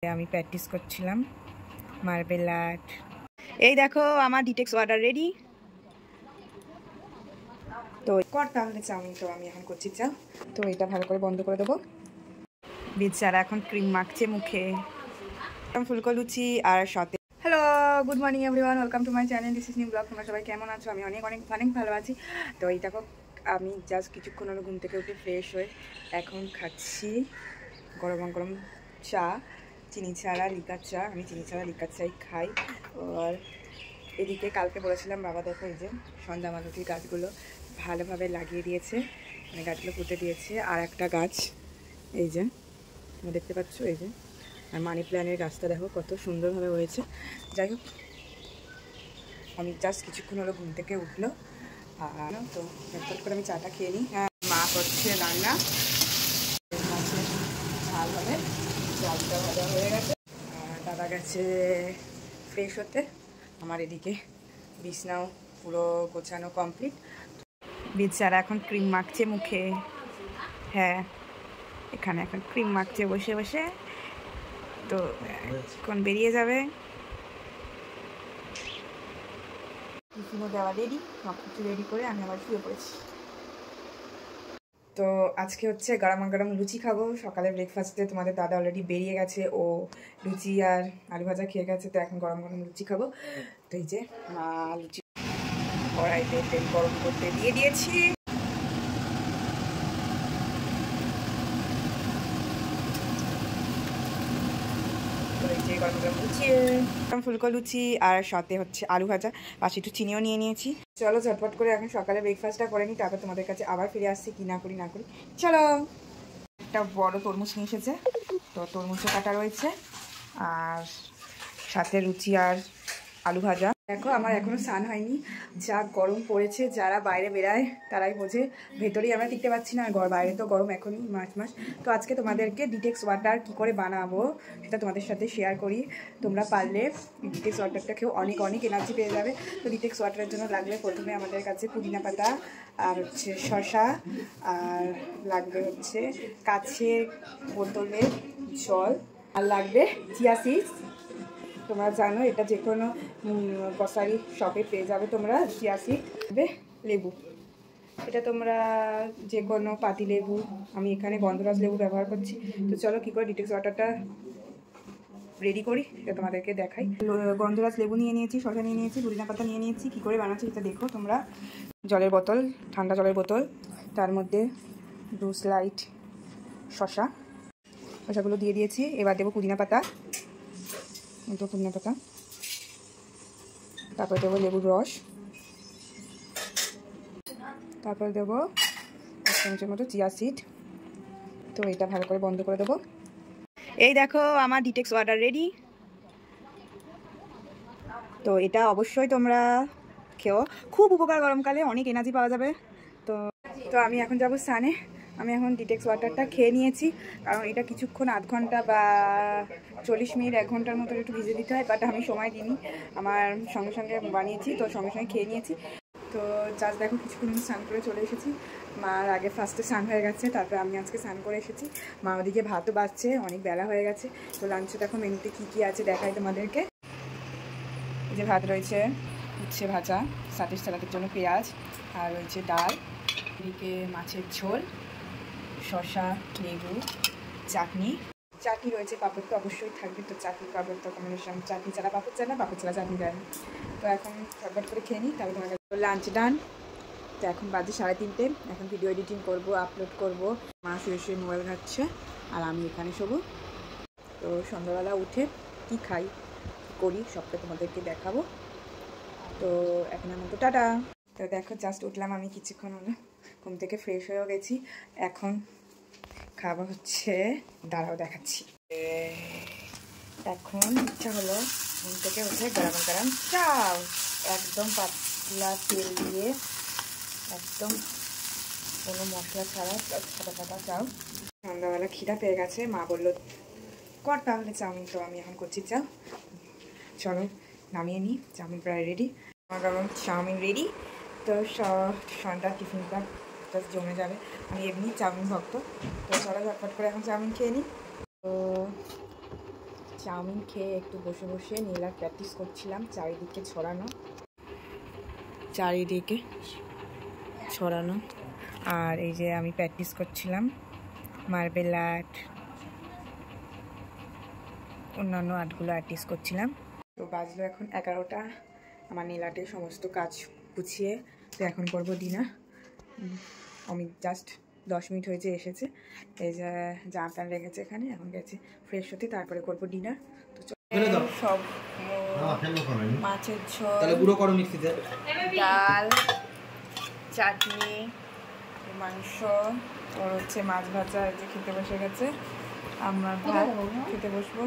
আমি প্র্যাকটিস করছিলাম marble art. এই দেখো আমার ডিটেক্স ওয়াটার রেডি। তো কর তাহলে চাউমিন। তো আমি এখন করছি চা। তো এটা ভালো করে বন্ধ করে দেবো। বেচারা এখন ক্রিম মাখছে মুখে। ফুলকো লুচি আর সাথে hello good morning everyone, welcome to my channel, this is new blog. তোমরা সবাই কেমন আছো? আমি অনেক অনেক অনেক ভালো আছি। তো এই দেখো আমি জাস্ট কিছুক্ষণ হলো ঘুম থেকে উঠে ফ্রেশ হয়ে এখন খাচ্ছি গরম গরম চা, চিনি ছাড়া লিকার চা। আমি চিনি ছাড়া লিকার চাই খাই। আর এদিকে কালকে বলেছিলাম বাবা দেখো এই যে সন্ধ্যা মালতির গাছগুলো ভালোভাবে লাগিয়ে দিয়েছে, মানে গাছগুলো পুঁতে দিয়েছে। আর একটা গাছ এই যে দেখতে পাচ্ছ এই যে, আর মানি প্ল্যান্টের গাছটা দেখো কত সুন্দরভাবে হয়েছে। যাই হোক আমি জাস্ট কিছুক্ষণ হলো ঘুম থেকে উঠলো আর তো ঝটপট করে আমি চাটা খেয়ে নিই। মা করছে রান্না, মাছের ঝাল হবে, চালটা ভাজা হয়ে গেছে। আর দাদা গেছে ফ্রেশ হতে। আমার এদিকে বিছনাও পুরো গোছানো কমপ্লিট। বেচারা এখন ক্রিম মাখছে মুখে। হ্যাঁ এখানে এখন ক্রিম মাখছে বসে বসে। তো এখন বেরিয়ে যাবে। টিফিনও দেওয়া রেডি, সব কিছু রেডি করে আমি আবার শুয়ে পড়েছি। তো আজকে হচ্ছে গরম গরম লুচি খাবো। সকালে ব্রেকফাস্টে তোমাদের দাদা অলরেডি বেরিয়ে গেছে, ও লুচি আর আলু ভাজা খেয়ে গেছে। তো এখন গরম গরম লুচি খাবো। তো এই যে মা লুচি কড়াইতে তেল গরম করতে দিয়ে দিয়েছি। ফুলকো লুচি আর সাথে হচ্ছে আলু ভাজা, পাশে একটু চিনিও নিয়ে নিয়েছি। চলো ঝটপট করে এখন সকালে ব্রেকফাস্টটা করে নিই, তারপর তোমাদের কাছে আবার ফিরে আসছি। কি না করি না করি চলো। একটা বড় তরমুজ নিয়ে এসেছে, তো তরমুজও কাটা রয়েছে আর সাথে লুচি আর আলু ভাজা। দেখো আমার এখনো স্নান হয়নি, যা গরম পড়েছে। যারা বাইরে বেড়ায় তারাই বোঝে, ভেতরেই আমরা টিকতে পারছি না, আর বাইরে তো গরম এখনই মাস। তো আজকে তোমাদেরকে ডিটেক্স ওয়াটার কি করে বানাবো সেটা তোমাদের সাথে শেয়ার করি। তোমরা পারলে ডিটেক্স ওয়াটারটা খেয়েও অনেক অনেক এনার্জি পেয়ে যাবে। তো ডিটেক্স ওয়াটারের জন্য লাগবে প্রথমে আমাদের কাছে পুদিনা পাতা আর হচ্ছে শসা, আর লাগবে হচ্ছে কাচের বোতলের জল, আর লাগবে চিয়া সিডস। তোমরা জানো এটা যে কোনো গ্রসারি শপে পেয়ে যাবে তোমরা। চিয়া সিড, লেবু, এটা তোমরা যে কোনো পাতি লেবু, আমি এখানে গন্ধরাজ লেবু ব্যবহার করছি। তো চলো কী করে ডিটেক্স ওয়াটারটা রেডি করি এটা তোমাদেরকে দেখাই। গন্ধরাজ লেবু নিয়ে নিয়েছি, শসা নিয়ে নিয়েছি, পুদিনা পাতা নিয়ে নিয়েছি। কী করে বানাচ্ছি এটা দেখো তোমরা। জলের বোতল, ঠান্ডা জলের বোতল, তার মধ্যে 2 স্লাইড শসাগুলো দিয়ে দিয়েছি। এবার দেবো পুদিনা পাতা, পুদিনা পাতা, তারপর দেবো লেবুর রস, তারপর দেবো 1 চামচের মতো চিয়া সিড। তো এটা ভালো করে বন্ধ করে দেবো। এই দেখো আমার ডিটেক্স ওয়াটার রেডি। তো এটা অবশ্যই তোমরা খেও, খুব উপকার, গরমকালে অনেক এনার্জি পাওয়া যাবে। তো আমি এখন যাবো স্নানে। আমি এখন ডিটেক্স ওয়াটারটা খেয়ে নিয়েছি, কারণ এটা কিছুক্ষণ আধ ঘন্টা বা 40 মিনিট 1 ঘন্টার মতো একটু ভিজে দিতে হয়, বাট আমি সময় দিইনি, আমার সঙ্গে সঙ্গে বানিয়েছি, তো সঙ্গে সঙ্গে খেয়ে নিয়েছি। তো জাস্ট দেখো কিছুক্ষণ স্নান করে চলে এসেছি। মার আগে ফার্স্টে স্নান হয়ে গেছে, তারপরে আমি আজকে স্নান করে এসেছি। মা ওদিকে ভাতও বাড়ছে, অনেক বেলা হয়ে গেছে। তো লাঞ্চে দেখো মেনুতে কী কী আছে দেখাই তোমাদেরকে। এই যে ভাত রয়েছে, উচ্ছে ভাজা, সাথে সালাদের জন্য পেঁয়াজ, আর রয়েছে ডাল, এদিকে মাছের ঝোল, শসা, লেবু, চাটনি রয়েছে, পাঁপড় তো অবশ্যই থাকবে। তো চাটনি পাঁপড় তো কম্বিনেশন, চাটনি ছাড়া পাঁপড় চায় না, পাঁপড় ছাড়া চাটনি যায় না। তো এখন ঝটপট করে খেয়ে নিই, তারপর তোমার কাছে লাঞ্চ ডান। তো এখন বাজে 3:30, এখন ভিডিও এডিটিং করব, আপলোড করব। মা শুয়ে মোবাইল ঘাটছে আর আমি এখানে শোবো। তো সন্ধ্যাবেলা উঠে কি খাই কী করি সবটা তোমাদেরকে দেখাবো। তো এখন আমার তো টাটা। তো দেখো জাস্ট উঠলাম আমি, কিছুক্ষণ হলো ঘুম থেকে ফ্রেশ হয়েও গেছি। এখন খাবার হচ্ছে, দাঁড়াও দেখাচ্ছি। এখন ইচ্ছা হলো ঘুম থেকে উঠে গরম গরম চাও, একদম পাতলা তেল দিয়ে, একদম কোনো মশলা ছাড়া সাদা চাও। সন্ধ্যাবেলা খিদা পেয়ে গেছে, মা বললো কর তাহলে চাউমিন। তো আমি এখন করছি চাও। চলো নামিয়ে নিই, চাউমিন প্রায় রেডি। গরম চাউমিন রেডি। তো সন্ধ্যার টিফিনটা জাস্ট জমে যাবে, আমি এমনি চাউমিন ভক্ত। তো চলো ঝটপট করে এখন চাউমিন খেয়ে নিই। তো চাউমিন খেয়ে একটু বসে বসে নীলার প্র্যাকটিস করছিলাম, চারিদিকে ছড়ানো। আর এই যে আমি প্র্যাকটিস করছিলাম মার্বেল আর্ট, অন্যান্য আর্টগুলো আর্টিস্ট করছিলাম। তো বাজলো এখন 11টা। আমার নীল আর্টের সমস্ত কাজ গুছিয়ে তো এখন করবো ডিনার। আমি জাস্ট 10 মিনিট হয়েছে এসেছে, এই যে জামা প্যান্ট রেখেছে এখানে, এখন গেছে ফ্রেশ হতে, তারপরে করবো ডিনার। তো সব মাছের ঝোল, ডাল, চাটনি, মাংস, ওর হচ্ছে মাছ ভাজা, যে খেতে বসে গেছে। আমরা ভাত খেতে বসবো।